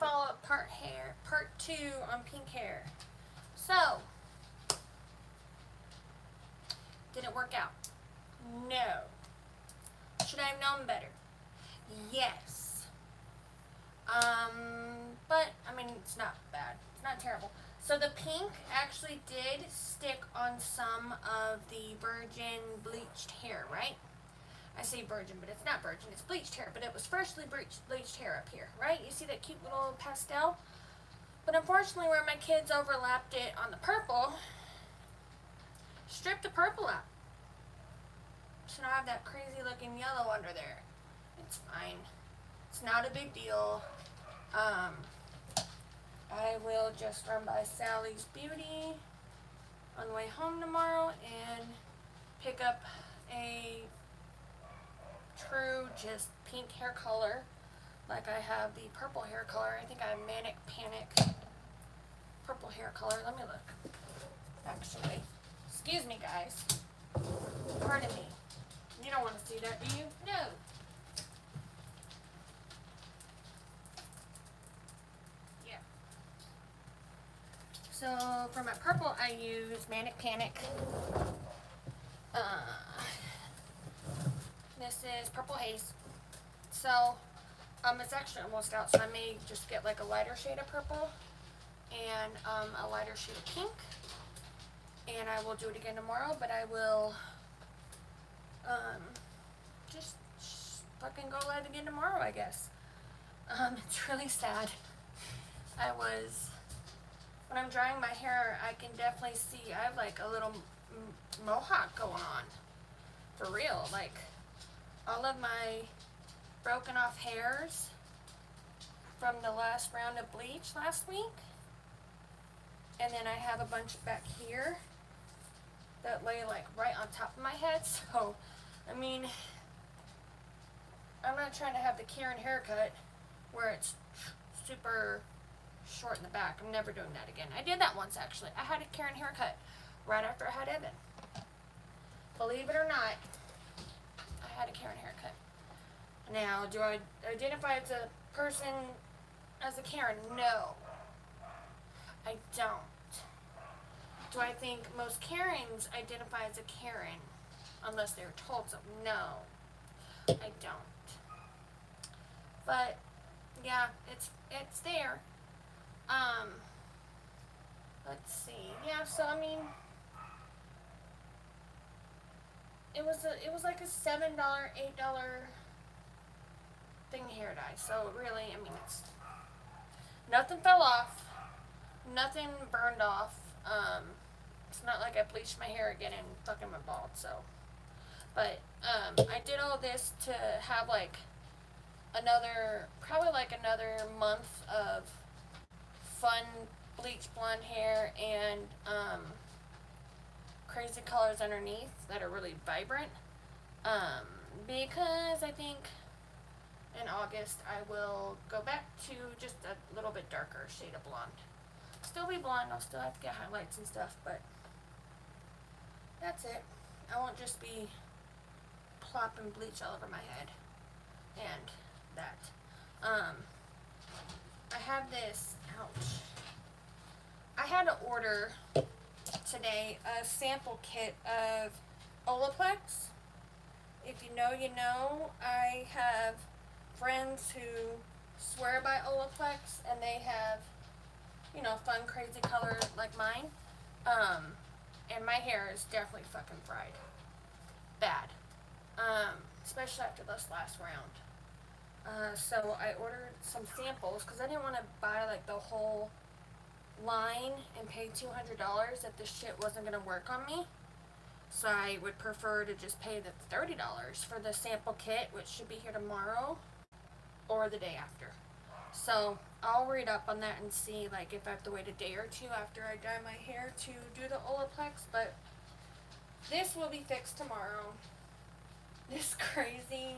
follow-up part 2 on pink hair. So, did it work out? No. Should I have known better? Yes. But, I mean, it's not bad. It's not terrible. So the pink actually did stick on some of the virgin bleached hair, right? I say virgin, but it's not virgin. It's bleached hair, but it was freshly bleached hair up here, right? You see that cute little pastel? But unfortunately, where my kids overlapped it on the purple, stripped the purple out. So now I have that crazy looking yellow under there. It's fine. It's not a big deal. I will just run by Sally's Beauty on the way home tomorrow and pick up a true just pink hair color like I have the purple hair color. I think I have Manic Panic purple hair color. Let me look. Actually, excuse me guys. Pardon me. You don't want to see that, do you? No. Yeah. So for my purple, I use Manic Panic. This is Purple Haze. So, it's actually almost out, so I may just get like a lighter shade of purple and a lighter shade of pink. And I will do it again tomorrow, but I will just fucking go live again tomorrow, I guess. It's really sad. When I'm drying my hair, I can definitely see I have like a little mohawk going on. For real, like all of my broken off hairs from the last round of bleach last week, and then I have a bunch back here that lay like right on top of my head. So I mean, I'm not trying to have the Karen haircut where it's super short in the back. I'm never doing that again. I did that once actually. I had a Karen haircut right after I had Evan. Believe it or not, I had a Karen haircut. Now, do I identify as a person as a Karen? No. I don't. Do I think most Karens identify as a Karen unless they're told so? No. I don't. But yeah, it's there. Let's see. Yeah, so I mean, it was like a $7, $8 thing hair dye. So really, I mean, it's nothing fell off, nothing burned off. It's not like I bleached my hair again and fucking went bald. So, but I did all this to have like probably like another month of fun bleach blonde hair and crazy colors underneath that are really vibrant, because I think in August I will go back to just a little bit darker shade of blonde. Still be blonde, I'll still have to get highlights and stuff, but that's it. I won't just be plopping bleach all over my head and that. I have this, ouch. I had to order today a sample kit of Olaplex. If you know, you know. I have friends who swear by Olaplex and they have, you know, fun, crazy color like mine. And my hair is definitely fucking fried. Bad. Especially after this last round. So I ordered some samples because I didn't want to buy like the whole line and pay $200 if this shit wasn't going to work on me. So I would prefer to just pay the $30 for the sample kit, which should be here tomorrow or the day after. So I'll read up on that and see like if I have to wait a day or two after I dye my hair to do the Olaplex, but this will be fixed tomorrow. This crazy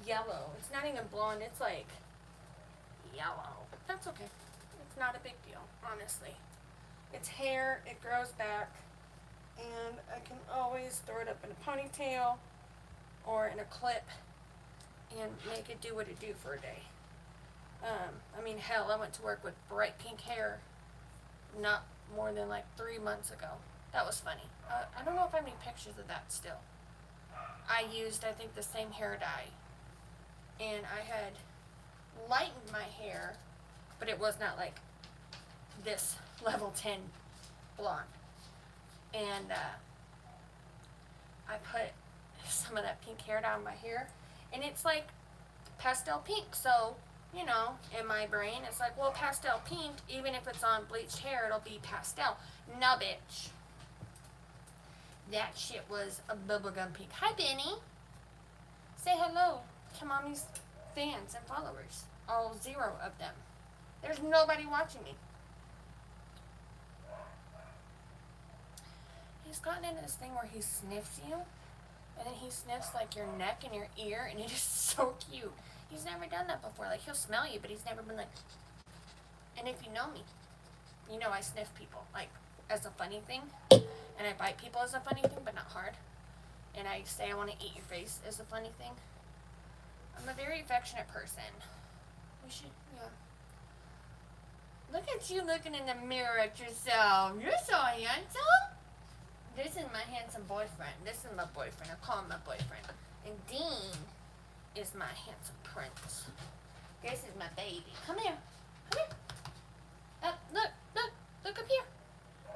yellow. It's not even blonde, it's like yellow. That's okay. It's not a big deal, honestly. It's hair, it grows back, and I can always throw it up in a ponytail or in a clip and make it do what it do for a day. I mean, hell, I went to work with bright pink hair not more than like 3 months ago. That was funny. I don't know if I have any pictures of that still. I used, I think, the same hair dye. And I had lightened my hair, but it was not like this level 10 blonde. And I put some of that pink hair down my hair, and it's like pastel pink. So, you know, in my brain, it's like, well, pastel pink, even if it's on bleached hair, it'll be pastel. No, bitch. That shit was a bubblegum pink. Hi, Benny. Say hello to Mommy's fans and followers. All 0 of them. There's nobody watching me. He's gotten into this thing where he sniffs you, and then he sniffs like your neck and your ear, and it is so cute. He's never done that before. Like, he'll smell you, but he's never been like. And if you know me, you know I sniff people, like, as a funny thing. And I bite people as a funny thing, but not hard. And I say I want to eat your face as a funny thing. I'm a very affectionate person. We should, yeah. Look at you looking in the mirror at yourself. You're so handsome. This is my handsome boyfriend. This is my boyfriend. I call him my boyfriend. And Dean is my handsome prince. This is my baby. Come here. Come here. Up, look, look, look up here.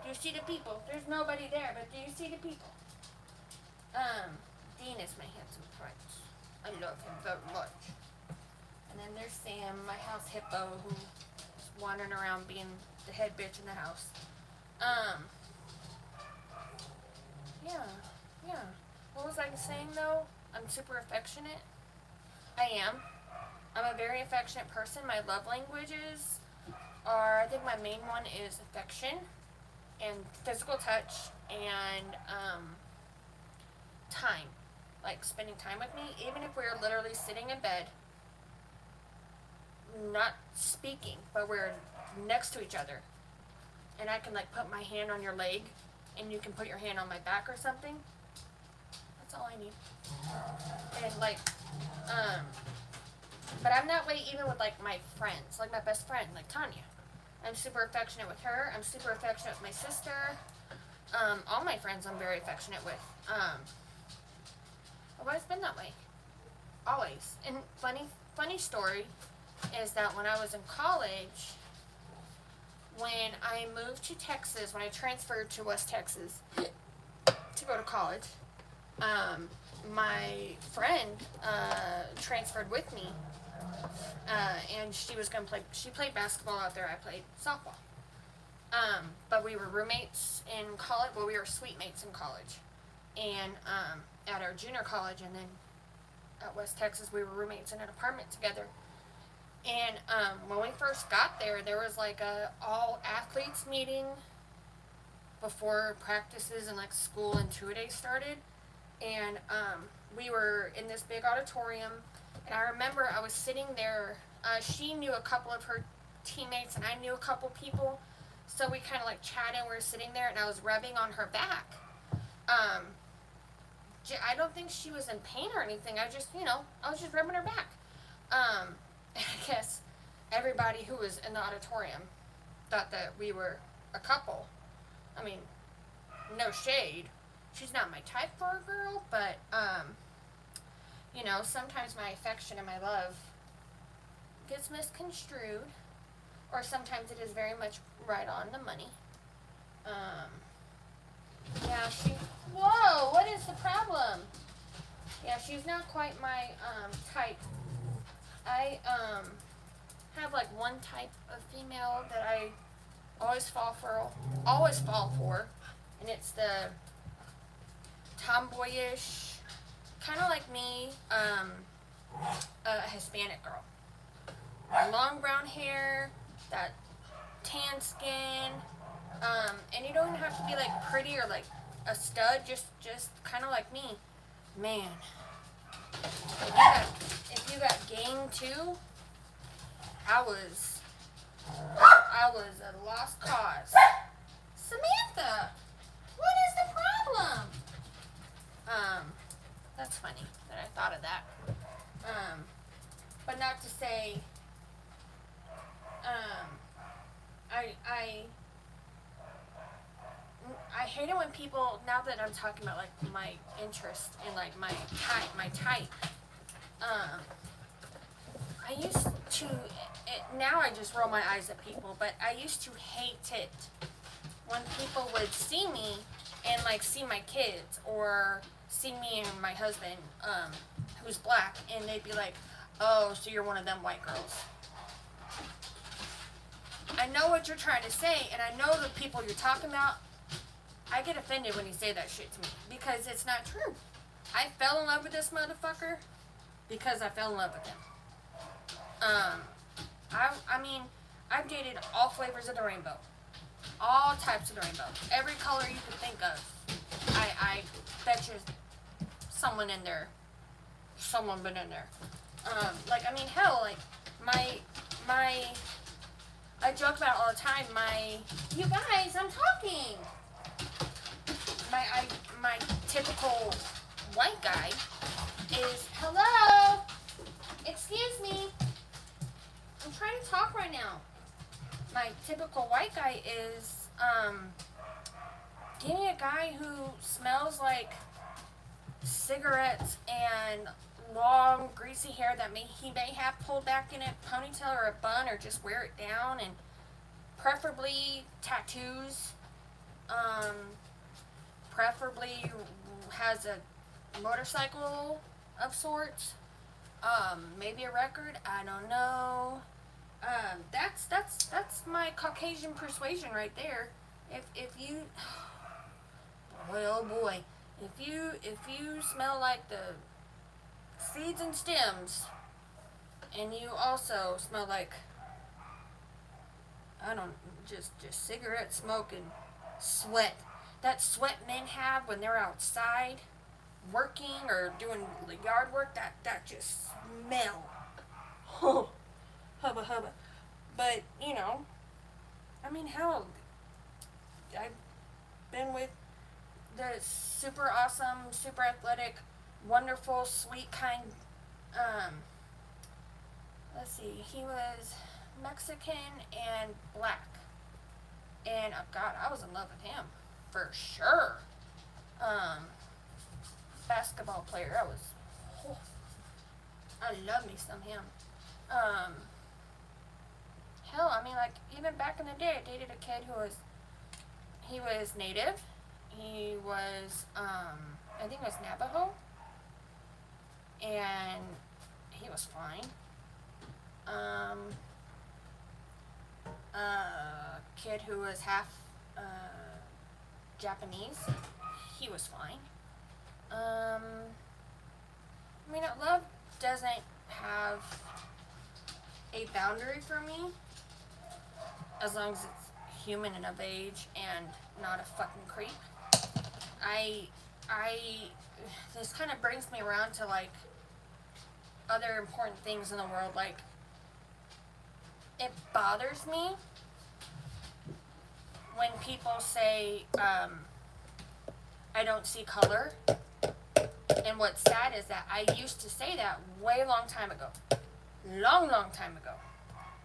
Do you see the people? There's nobody there, but do you see the people? Dean is my handsome prince. I love him very much. And then there's Sam, my house hippo, who's wandering around being the head bitch in the house. Yeah. What was I saying though? I'm super affectionate. I am. I'm a very affectionate person. My love languages are, I think my main one is affection and physical touch and time. Like spending time with me, even if we're literally sitting in bed, not speaking, but we're next to each other. And I can like put my hand on your leg and you can put your hand on my back or something. That's all I need. And like, but I'm that way even with like my friends, like my best friend, like Tanya. I'm super affectionate with her. I'm super affectionate with my sister. All my friends I'm very affectionate with. I've always been that way. Always. And funny story is that when I was in college, when I moved to Texas, when I transferred to West Texas to go to college, my friend transferred with me, and she was gonna play. She played basketball out there. I played softball. But we were roommates in college. Well, we were suite mates in college, and at our junior college, and then at West Texas, we were roommates in an apartment together. And when we first got there, there was like a all athletes meeting before practices and like school and 2-a-days started. And we were in this big auditorium, and I remember I was sitting there. She knew a couple of her teammates, and I knew a couple people. So we kind of like chatted. We were sitting there, and I was rubbing on her back. I don't think she was in pain or anything. I was just rubbing her back. And I guess everybody who was in the auditorium thought that we were a couple. I mean, no shade. She's not my type for a girl, but, sometimes my affection and my love gets misconstrued, or sometimes it is very much right on the money. Whoa, what is the problem? Yeah, she's not quite my, type. I, have like one type of female that I always fall for, and it's the tomboyish, kind of like me, a Hispanic girl. Long brown hair, that tan skin, and you don't even have to be like pretty or like a stud, just kind of like me. Man, if you got game too, I was a lost cause. Samantha, what is the problem? That's funny that I thought of that. But not to say hate it when people, now that I'm talking about like my interest and like my type, I used to, now I just roll my eyes at people, but I used to hate it when people would see me and like see my kids or see me and my husband, who's black, and they'd be like, oh, so you're one of them white girls. I know what you're trying to say, and I know the people you're talking about. I get offended when you say that shit to me because it's not true. I fell in love with this motherfucker because I fell in love with him. I mean, I've dated all flavors of the rainbow, all types of the rainbow, every color you could think of. I bet you someone been in there. Like, I mean, hell, like my. I joke about it all the time. You guys, I'm talking. My typical white guy is, hello, excuse me, I'm trying to talk right now. My typical white guy is, give me a guy who smells like cigarettes and long greasy hair that he may have pulled back in a ponytail or a bun or just wear it down, and preferably tattoos, preferably has a motorcycle of sorts, maybe a record, I don't know. That's my Caucasian persuasion right there. If you, boy oh boy, if you smell like the seeds and stems, and you also smell like, I don't, just cigarette smoke and sweat. That sweat men have when they're outside working or doing the yard work, that just smell. Oh, hubba hubba. But, you know, I mean, hell, I've been with the super awesome, super athletic, wonderful, sweet, kind, let's see, he was Mexican and black. And, oh God, I was in love with him, for sure. Basketball player, I love me some him. Hell, I mean, like, even back in the day, I dated a kid he was native. He was, I think it was Navajo. And he was fine. Kid who was half, Japanese. He was fine. I mean, love doesn't have a boundary for me, as long as it's human and of age and not a fucking creep. This kind of brings me around to, like, other important things in the world. Like, it bothers me when people say, I don't see color. And what's sad is that I used to say that way long time ago. Long time ago.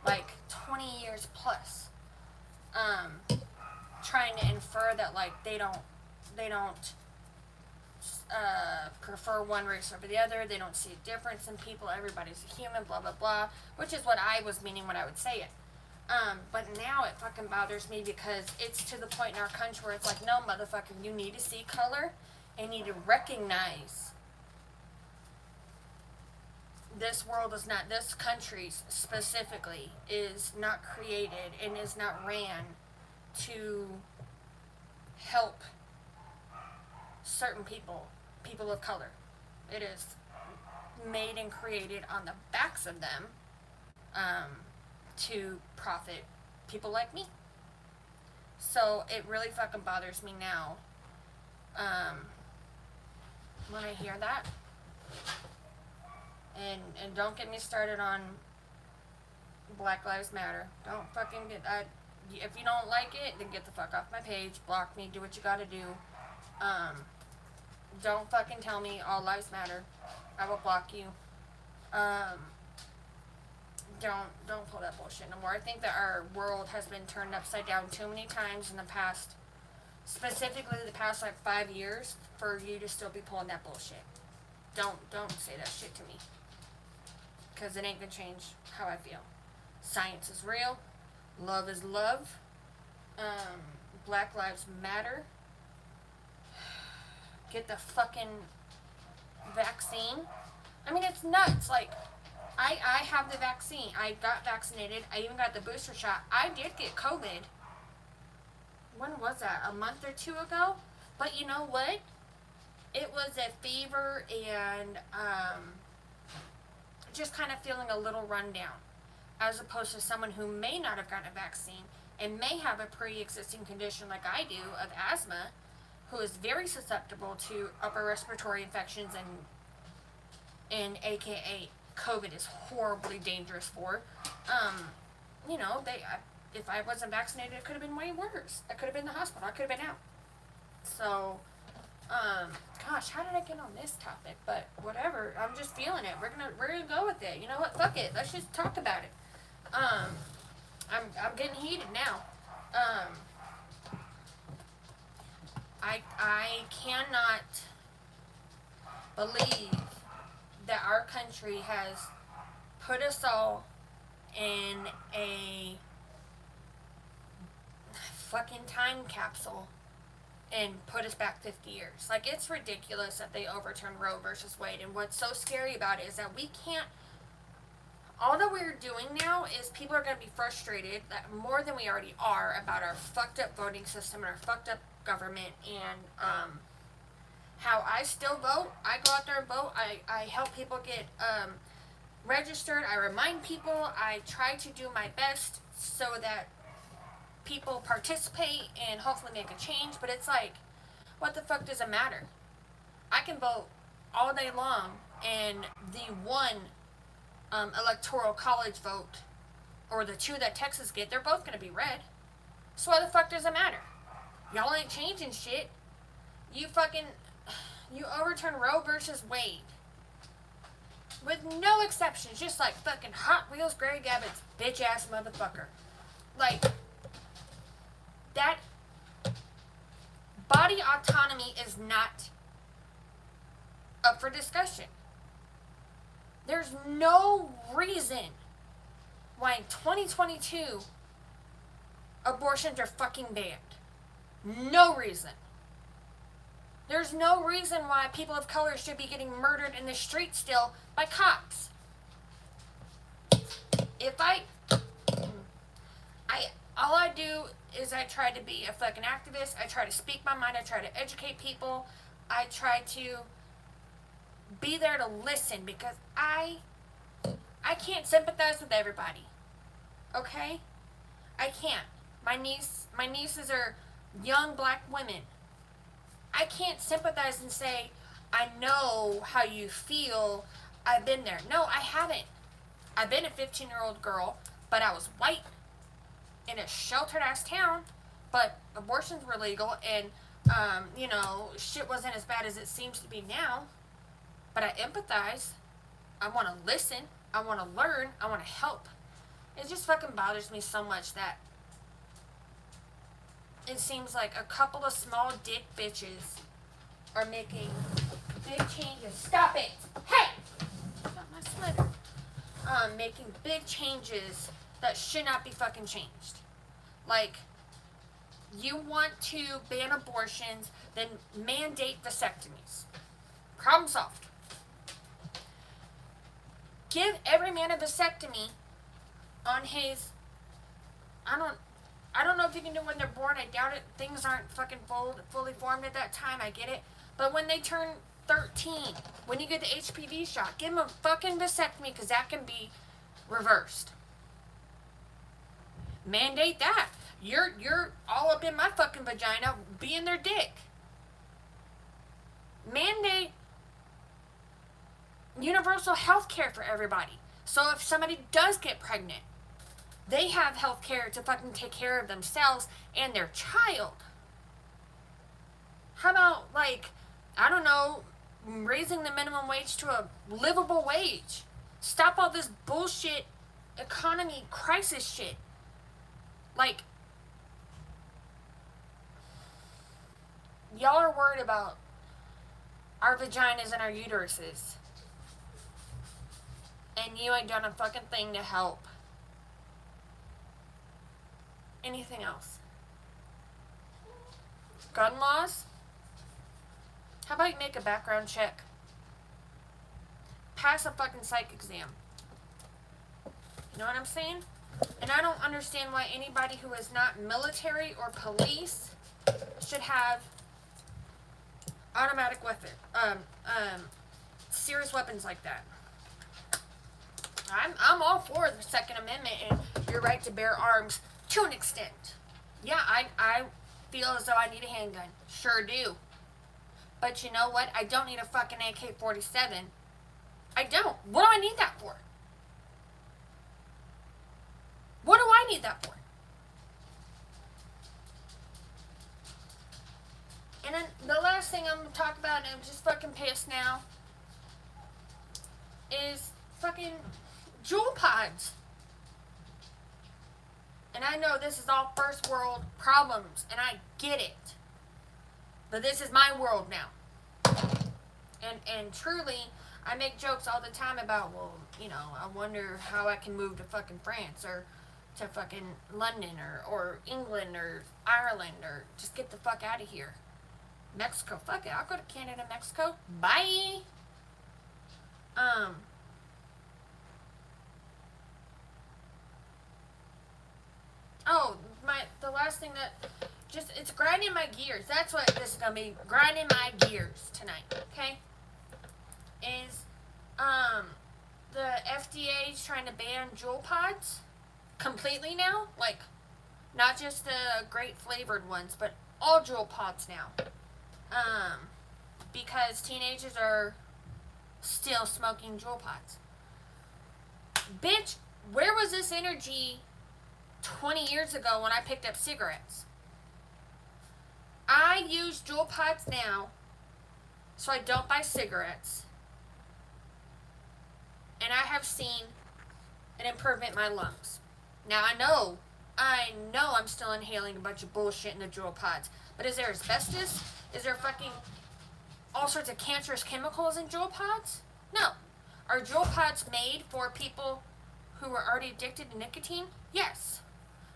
Like 20 years plus. Trying to infer that, like, they don't prefer one race over the other. They don't see a difference in people. Everybody's a human, blah, blah, blah. Which is what I was meaning when I would say it. But now it fucking bothers me because it's to the point in our country where it's like, no, motherfucker, you need to see color and need to recognize this world is not, this country specifically is not created and is not ran to help certain people of color. It is made and created on the backs of them, to profit people like me. So it really fucking bothers me now, when I hear that. And don't get me started on Black Lives Matter. Don't fucking get that. If you don't like it, then get the fuck off my page. Block me. Do what you gotta do. Don't fucking tell me all lives matter. I will block you. Don't pull that bullshit no more. I think that our world has been turned upside down too many times in the past specifically the past like 5 years, for you to still be pulling that bullshit. Don't say that shit to me, because it ain't gonna change how I feel. Science is real. Love is love. Black Lives Matter. Get the fucking vaccine. I mean, it's nuts. Like, I have the vaccine. I got vaccinated. I even got the booster shot. I did get COVID. When was that? A month or two ago? But you know what? It was a fever and just kind of feeling a little run down, as opposed to someone who may not have gotten a vaccine and may have a pre-existing condition like I do of asthma, who is very susceptible to upper respiratory infections, and AKA COVID is horribly dangerous for. You know, if I wasn't vaccinated, it could have been way worse. I could have been in the hospital. I could have been out. So, gosh, how did I get on this topic? But whatever, I'm just feeling it. We're gonna go with it. You know what? Fuck it. Let's just talk about it. I'm getting heated now. I cannot believe that our country has put us all in a fucking time capsule and put us back 50 years. Like, it's ridiculous that they overturned Roe versus Wade. And what's so scary about it is that we can't, all that we're doing now is people are going to be frustrated, that more than we already are, about our fucked up voting system and our fucked up government, and how I still vote. I go out there and vote. I help people get registered. I remind people. I try to do my best so that people participate and hopefully make a change. But it's like, what the fuck does it matter? I can vote all day long, and the one electoral college vote, or the two that Texas get, they're both going to be red. So why the fuck does it matter? Y'all ain't changing shit. You overturn Roe versus Wade with no exceptions, just like fucking Hot Wheels Greg Abbott's bitch ass motherfucker. Like, that body autonomy is not up for discussion. There's no reason why in 2022 abortions are fucking banned. No reason. There's no reason why people of color should be getting murdered in the street still by cops. All I do is I try to be a fucking activist. I try to speak my mind. I try to educate people. I try to be there to listen, because I can't sympathize with everybody. Okay? I can't. My nieces are young black women. I can't sympathize and say, I know how you feel. I've been there. No, I haven't. I've been a 15-year-old girl, but I was white in a sheltered-ass town, but abortions were legal, and, shit wasn't as bad as it seems to be now. But I empathize. I want to listen. I want to learn. I want to help. It just fucking bothers me so much that it seems like a couple of small dick bitches are making big changes. Stop it! Hey! Got my sweater. Making big changes that should not be fucking changed. Like, you want to ban abortions, then mandate vasectomies. Problem solved. Give every man a vasectomy on his, I don't know if you can do it when they're born. I doubt it. Things aren't fucking fully formed at that time. I get it. But when they turn 13, when you get the HPV shot, give them a fucking vasectomy, because that can be reversed. Mandate that. You're all up in my fucking vagina, be in their dick. Mandate universal health care for everybody. So if somebody does get pregnant, they have health care to fucking take care of themselves and their child. How about, like, I don't know, raising the minimum wage to a livable wage? Stop all this bullshit economy crisis shit. Like, Y'all are worried about our vaginas and our uteruses. And you ain't done a fucking thing to help. Anything else? Gun laws? How about you make a background check? Pass a fucking psych exam. You know what I'm saying? And I don't understand why anybody who is not military or police should have automatic weapon, serious weapons like that. I'm all for the Second Amendment and your right to bear arms to an extent. Yeah, I feel as though I need a handgun. Sure do. But you know what? I don't need a fucking AK-47. I don't. What do I need that for? What do I need that for? And then the last thing I'm going to talk about, and I'm just fucking pissed now, is fucking jewel pods. And I know this is all first world problems, and I get it. But this is my world now. And truly, I make jokes all the time about, well, you know, I wonder how I can move to fucking France, or to fucking London, or England, or Ireland, or just get the fuck out of here. Mexico, fuck it, I'll go to Canada, Mexico, bye! Oh, the last thing that, just, it's grinding my gears. That's what this is gonna be, grinding my gears tonight, okay? Is, the FDA is trying to ban jewel pods completely now. Like, not just the great flavored ones, but all jewel pods now. Because teenagers are still smoking jewel pods. Bitch, where was this energy 20 years ago when I picked up cigarettes? I use jewel pods now so I don't buy cigarettes. And I have seen an improvement in my lungs. Now I know I'm still inhaling a bunch of bullshit in the jewel pods. But is there asbestos? Is there fucking all sorts of cancerous chemicals in jewel pods? No. Are jewel pods made for people who are already addicted to nicotine? Yes.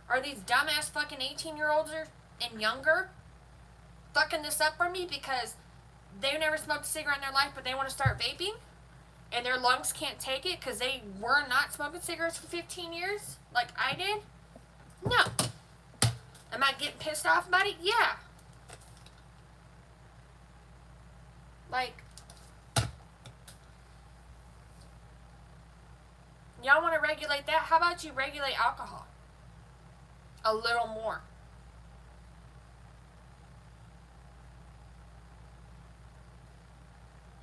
Are these dumbass fucking 18-year-olds and younger fucking this up for me because they've never smoked a cigarette in their life but they want to start vaping? And their lungs can't take it because they were not smoking cigarettes for 15 years like I did? No. Am I getting pissed off about it? Yeah. Like, y'all want to regulate that? How about you regulate alcohol? A little more.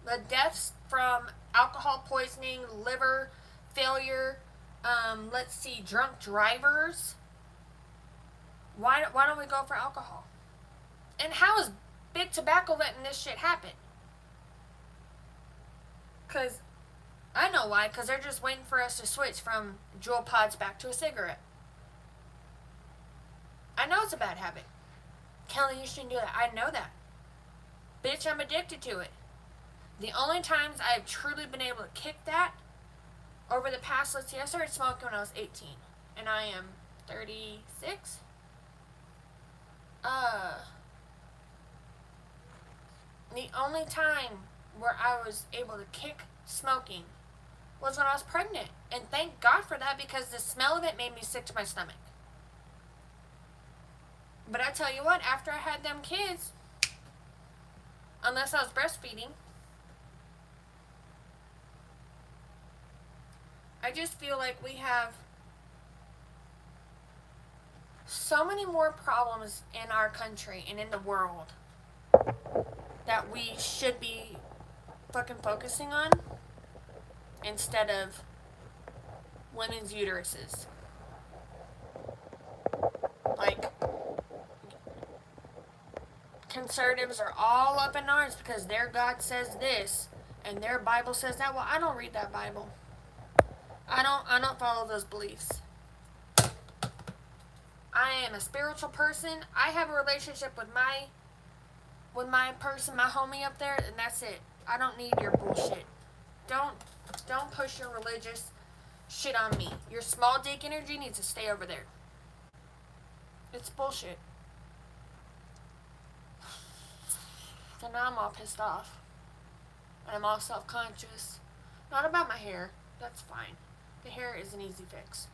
The deaths from alcohol poisoning, liver failure, let's see, drunk drivers. Why don't we go for alcohol? And how is big tobacco letting this shit happen? Because I know why. Because they're just waiting for us to switch from jewel pods back to a cigarette. I know it's a bad habit. Kelly, you shouldn't do that. I know that. Bitch, I'm addicted to it. The only times I've truly been able to kick that over the past, let's see, I started smoking when I was 18. And I am 36. The only time where I was able to kick smoking was when I was pregnant. And thank God for that, because the smell of it made me sick to my stomach. But I tell you what, after I had them kids, unless I was breastfeeding, I just feel like we have so many more problems in our country and in the world that we should be fucking focusing on instead of women's uteruses. Like, conservatives are all up in arms because their God says this and their Bible says that. Well, I don't read that Bible. I don't follow those beliefs. I am a spiritual person. I have a relationship with my with my person, my homie up there, and that's it. I don't need your bullshit. Don't push your religious shit on me. Your small dick energy needs to stay over there. It's bullshit. So now I'm all pissed off. And I'm all self-conscious. Not about my hair. That's fine. The hair is an easy fix.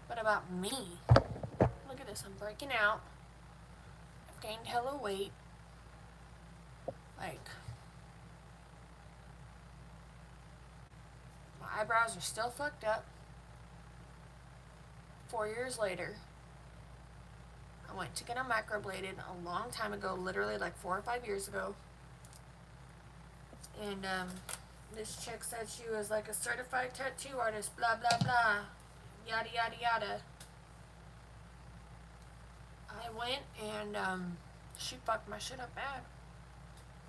But about me. Look at this. I'm breaking out. I've gained hella weight. Like, my eyebrows are still fucked up. 4 years later, I went to get them microbladed a long time ago, literally like 4 or 5 years ago. And this chick said she was like a certified tattoo artist, blah blah blah, yada yada yada. I went and she fucked my shit up bad.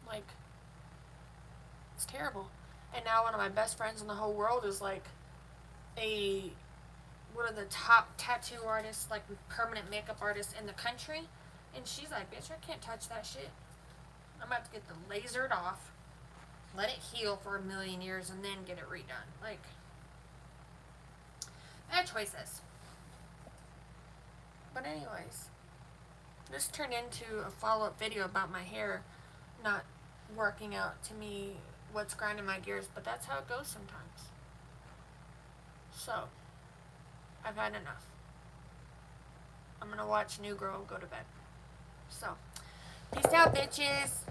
Like, it's terrible. And now one of my best friends in the whole world is like one of the top tattoo artists, like permanent makeup artists in the country. And she's like, bitch, I can't touch that shit. I'm about to get the lasered off, let it heal for 1,000,000 years, and then get it redone. Like, bad choices. But anyways, this turned into a follow-up video about my hair not working out to me, what's grinding my gears, but that's how it goes sometimes. So, I've had enough. I'm gonna watch New Girl and go to bed. So, peace out, bitches.